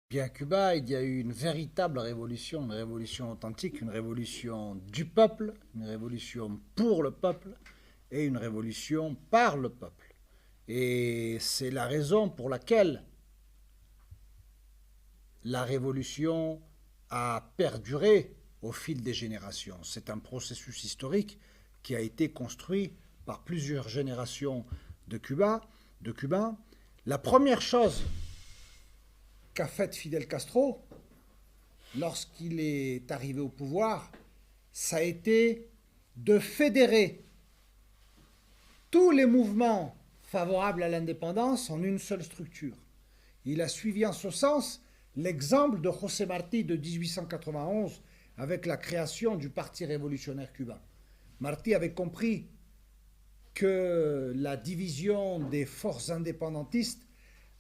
Bien à Cuba, il y a eu une véritable révolution, une révolution authentique, une révolution du peuple, une révolution pour le peuple et une révolution par le peuple. Et c'est la raison pour laquelle la révolution a perduré au fil des générations. C'est un processus historique qui a été construit par plusieurs générations de Cuba, de Cubains. La première chose qu'a faite Fidel Castro lorsqu'il est arrivé au pouvoir, ça a été de fédérer tous les mouvements favorables à l'indépendance en une seule structure. Il a suivi en ce sens l'exemple de José Martí de 1891 avec la création du Parti révolutionnaire cubain. Martí avait compris que la division des forces indépendantistes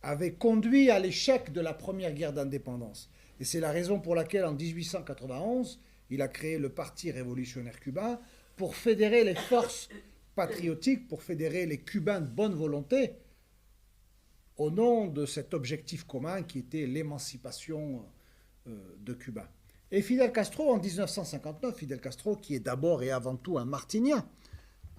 avait conduit à l'échec de la première guerre d'indépendance. Et c'est la raison pour laquelle, en 1891, il a créé le Parti révolutionnaire cubain pour fédérer les forces patriotiques, pour fédérer les Cubains de bonne volonté, au nom de cet objectif commun qui était l'émancipation de Cuba. Et Fidel Castro, en 1959, Fidel Castro, qui est d'abord et avant tout un martinien,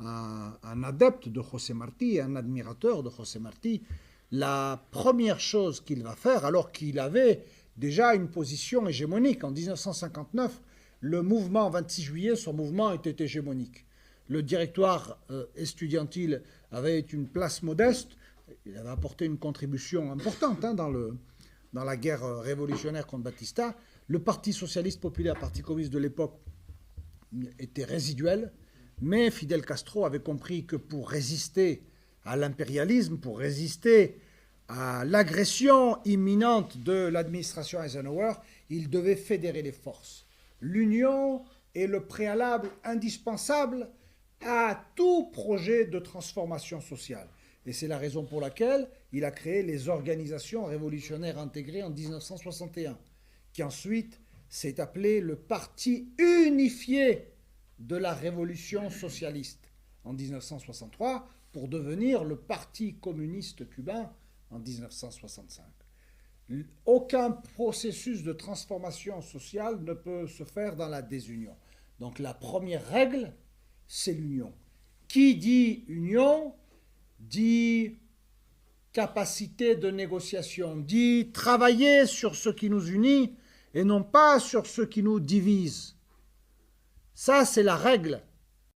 un adepte de José Martí, un admirateur de José Martí, la première chose qu'il va faire, alors qu'il avait déjà une position hégémonique, en 1959, le mouvement 26 juillet, son mouvement était hégémonique. Le directoire estudiantil avait une place modeste, il avait apporté une contribution importante dans la guerre révolutionnaire contre Batista. Le Parti socialiste populaire, Parti communiste de l'époque, était résiduel, mais Fidel Castro avait compris que pour résister à l'impérialisme, pour résister à l'agression imminente de l'administration Eisenhower, il devait fédérer les forces. L'union est le préalable indispensable à tout projet de transformation sociale. Et c'est la raison pour laquelle il a créé les organisations révolutionnaires intégrées en 1961, qui ensuite s'est appelé le Parti unifié de la révolution socialiste en 1963 pour devenir le Parti communiste cubain en 1965. Aucun processus de transformation sociale ne peut se faire dans la désunion. Donc la première règle, c'est l'union. Qui dit union dit capacité de négociation, dit travailler sur ce qui nous unit et non pas sur ce qui nous divise. Ça, c'est la règle